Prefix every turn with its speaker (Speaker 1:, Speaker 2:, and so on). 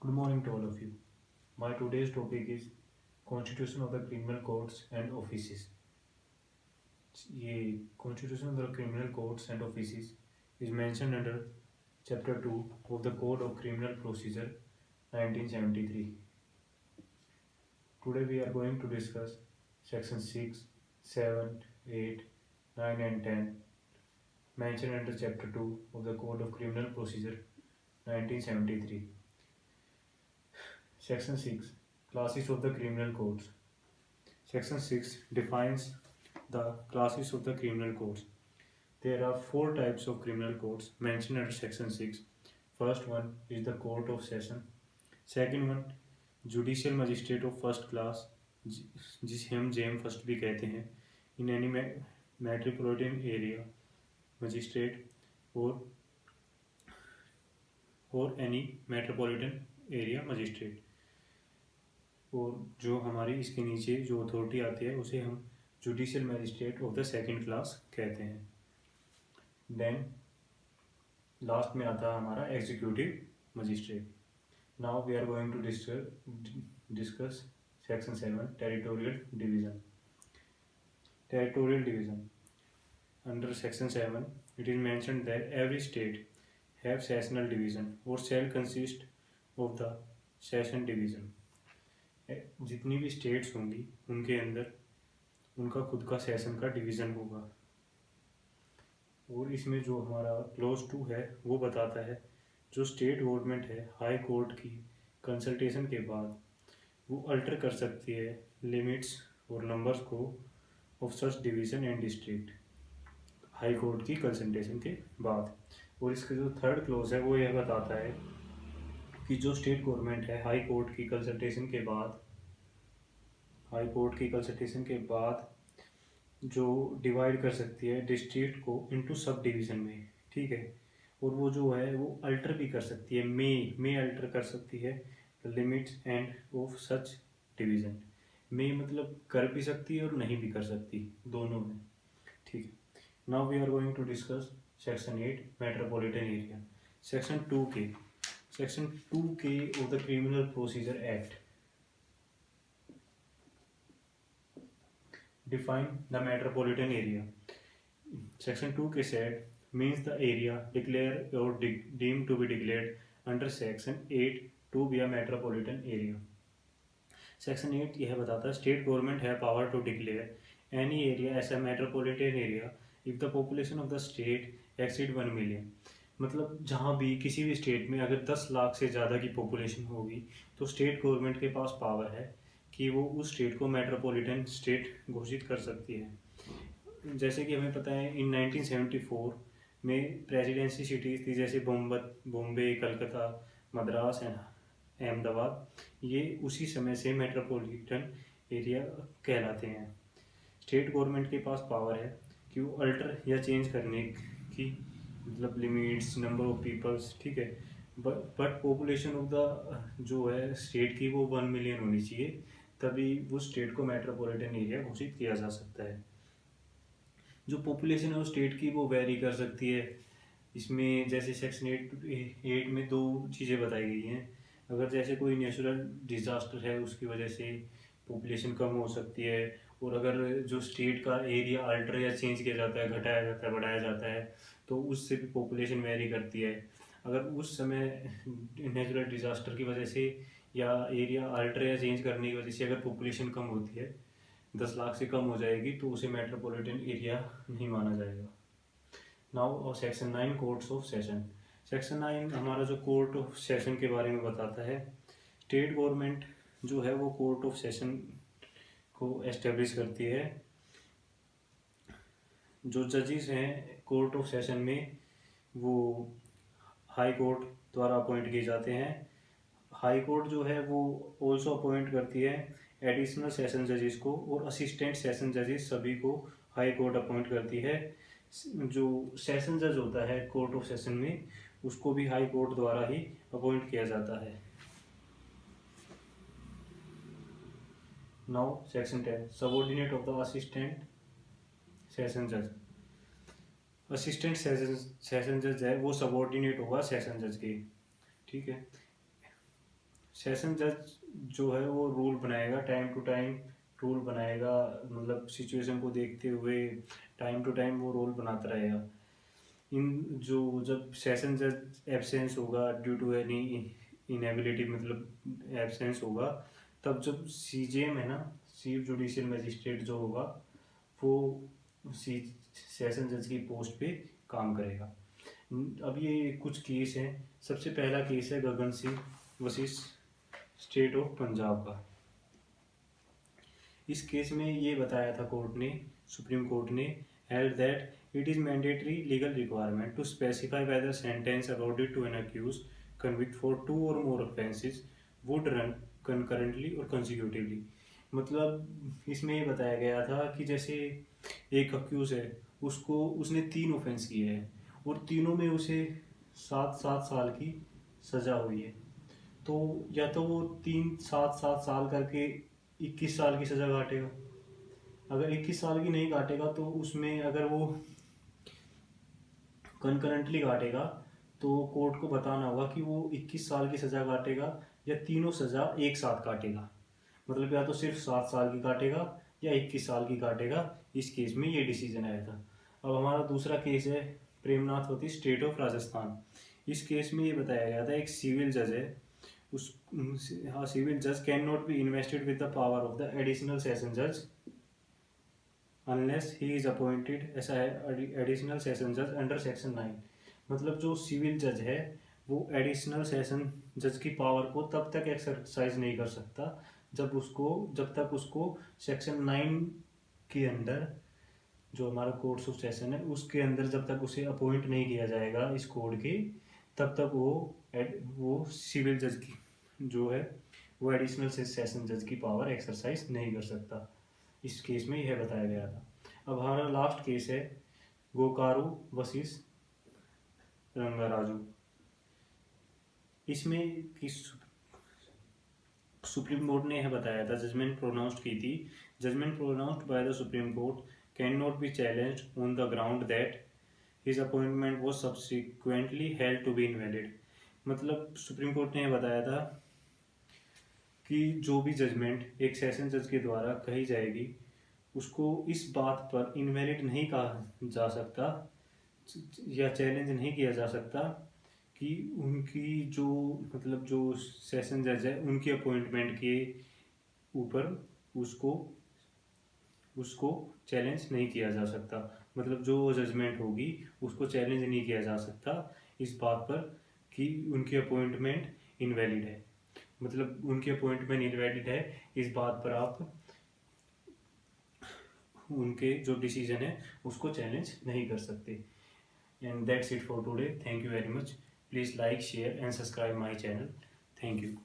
Speaker 1: Good morning to all of you. My today's topic is Constitution of the Criminal Courts and Offices. ये Constitution of the Criminal Courts and Offices is mentioned under Chapter 2 of the Code of Criminal Procedure 1973. Today we are going to discuss Section 6, 7, 8, 9 and 10 mentioned under Chapter 2 of the Code of Criminal Procedure 1973. Section 6, Classes of the Criminal Codes. Section 6 defines the classes of the criminal codes. There are 4 types of criminal codes mentioned under Section 6. First one is the Court of Session. Second one, Judicial Magistrate of First Class, जिसे हम GeM first भी कहते हैं, in any metropolitan area magistrate or any metropolitan area magistrate. और जो हमारी इसके नीचे जो अथॉरिटी आती है उसे हम judicial magistrate of the second class कहते हैं. देन लास्ट में आता है हमारा executive magistrate. Now we are going to discuss section 7 territorial division. Territorial division under section 7 it is mentioned that every state have sessional division or shall consist of the session division. जितनी भी states होंगी उनके अंदर उनका खुद का session का division होगा. और इसमें जो हमारा क्लोज 2 है वो बताता है जो स्टेट गवर्नमेंट है हाई कोर्ट की कंसल्टेशन के बाद वो अल्टर कर सकती है लिमिट्स और नंबर्स को of such division and district high court की कंसल्टेशन के बाद. और इसका जो थर्ड क्लोज है वो यह बताता है कि जो स्टेट गवर्नमेंट है हाई कोर्ट की कंसल्टेशन के बाद जो डिवाइड कर सकती है डिस्ट्रिक्ट को इनटू सब डिवीज़न में. ठीक है. और वो जो है वो अल्टर भी कर सकती है, मे अल्टर कर सकती है the limits and of such division. May मतलब कर भी सकती है और नहीं भी कर सकती, दोनों में. ठीक है. Now we are going to discuss section 8 metropolitan area. Section 2 K of the criminal procedure act define the metropolitan area. Section 2 के said means the area declared or deemed to be declared under Section 8 to be a metropolitan area. Section 8 यह बताता है state government have power to declare any area as a metropolitan area if the population of the state exceed 1 million. मतलब जहाँ भी किसी भी state में अगर 10 लाख से ज़्यादा की पॉपुलेशन होगी तो स्टेट गवर्नमेंट के पास पावर है कि वो उस स्टेट को मेट्रोपॉलिटन स्टेट घोषित कर सकती है. जैसे कि हमें पता है इन 1974 में प्रेसिडेंसी सिटीज़ थी जैसे बॉम्बे, कलकत्ता, मद्रास एंड अहमदाबाद. ये उसी समय से मेट्रोपॉलिटन एरिया कहलाते हैं. स्टेट गवर्नमेंट के पास पावर है कि वो अल्टर या चेंज करने की मतलब लिमिट्स, नंबर ऑफ पीपल्स. ठीक है. बट पॉपुलेशन ऑफ द जो है स्टेट की वो 1 मिलियन होनी चाहिए, तभी उस स्टेट को मेट्रोपॉलिटन एरिया घोषित किया जा सकता है. जो पॉपुलेशन है उस स्टेट की वो वेरी कर सकती है. इसमें जैसे सेक्शन 8 में 2 चीज़ें बताई गई हैं. अगर जैसे कोई नेचुरल डिज़ास्टर है उसकी वजह से पॉपुलेशन कम हो सकती है, और अगर जो स्टेट का एरिया अल्टर या चेंज किया जाता है, घटाया जाता है, बढ़ाया जाता है, तो उससे भी पॉपुलेशन वेरी करती है. अगर उस समय नेचुरल डिज़ास्टर की वजह से या एरिया अल्टर या चेंज करने की वजह से अगर पॉपुलेशन कम होती है, 10 लाख से कम हो जाएगी, तो उसे मेट्रोपॉलिटन एरिया नहीं माना जाएगा. Now section 9 courts of session. Section 9 हमारा जो कोर्ट ऑफ सेशन के बारे में बताता है. स्टेट गवर्नमेंट जो है वो कोर्ट ऑफ सेशन को एस्टेब्लिश करती है. जो जजेस हैं कोर्ट ऑफ सेशन में वो हाई कोर्ट द्वारा अपॉइंट किए जाते हैं. हाई कोर्ट जो है वो ऑल्सो अपॉइंट करती है एडिशनल सेशन जजेस को, और असिस्टेंट सेशन जजेस सभी को हाई कोर्ट अपॉइंट करती है. जो सेशन जज होता है कोर्ट ऑफ सेशन में उसको भी हाई कोर्ट द्वारा ही अपॉइंट किया जाता है. Now section 10 subordinate of the assistant session जज. असिस्टेंट सेशन जज है वो सबऑर्डिनेट होगा सेशन जज के. ठीक है. सेशन जज जो है वो रूल बनाएगा, टाइम टू टाइम रूल बनाएगा, मतलब सिचुएशन को देखते हुए टाइम टू टाइम वो रूल बनाता रहेगा। इन जो जब सेशन जज एब्सेंस होगा ड्यू टू एनी इनएबिलिटी, मतलब एब्सेंस होगा, तब जब सीजेएम है ना, चीफ जुडिशियल मजिस्ट्रेट जो होगा, वो सी सेशन जज की पोस्ट पे काम करेगा। अब ये कुछ केस हैं। सबसे पहला केस है Gagan Singh versus state of Punjab का। इस केस में ये बताया था कोर्ट ने, सुप्रीम कोर्ट ने held that it is mandatory legal requirement to specify whether sentence according to an accused convict for 2 और more offences would run concurrently और कंसिक्यूटिवली। मतलब इसमें ये बताया गया था कि जैसे एक अक्यूज है, उसको उसने 3 ऑफेंस किए हैं और तीनों में उसे 7-7 साल की सज़ा हुई है, तो या तो वो 3-7-7 साल करके 21 साल की सज़ा काटेगा। अगर 21 साल की नहीं काटेगा तो उसमें अगर वो कंकरेंटली काटेगा तो कोर्ट को बताना होगा कि वो 21 साल की सज़ा काटेगा या तीनों सज़ा एक साथ काटेगा। मतलब या तो सिर्फ 7 साल की काटेगा या 21 साल की काटेगा। इस केस में ये डिसीजन आया था। अब हमारा दूसरा केस है प्रेमनाथ वती स्टेट ऑफ राजस्थान। इस केस में ये बताया गया था, एक सिविल जज है, उस सिविल जज can not be invested with the power of the additional session जज unless he is appointed as additional session जज अंडर सेक्शन 9। मतलब जो सिविल जज है वो एडिशनल सेशन जज की पावर को तब तक एक्सरसाइज नहीं कर सकता जब तक उसको सेक्शन 9 के अंदर, जो हमारा कोर्ट्स ऑफ सेशन है उसके अंदर जब तक उसे अपॉइंट नहीं किया जाएगा इस कोड के, तब तक वो सिविल जज की जो है वो एडिशनल सेशन जज की पावर एक्सरसाइज नहीं कर सकता। इस केस में यह बताया गया था। अब हमारा लास्ट केस है गोकारू वर्सेस रंगाराजू। इसमें किस सुप्रीम कोर्ट ने यह बताया था, जजमेंट प्रोनाउंस्ड की थी, judgment pronounced by the supreme court can not be challenged on the ground that his appointment was subsequently held to be invalid. मतलब सुप्रीम कोर्ट ने यह बताया था कि जो भी जजमेंट एक सेशन जज के द्वारा कही जाएगी उसको इस बात पर इनवैलिड नहीं कहा जा सकता या चैलेंज नहीं किया जा सकता कि उनकी जो, मतलब जो सेशन जज है उनकी अपॉइंटमेंट के ऊपर उसको उसको चैलेंज नहीं किया जा सकता। मतलब जो जजमेंट होगी उसको चैलेंज नहीं किया जा सकता इस बात पर कि उनकी अपॉइंटमेंट इनवैलिड है। मतलब उनकी अपॉइंटमेंट इनवैलिड है, इस बात पर आप उनके जो डिसीजन है उसको चैलेंज नहीं कर सकते। And that's it for today. Thank you very much. Please like, share and subscribe my channel. Thank you.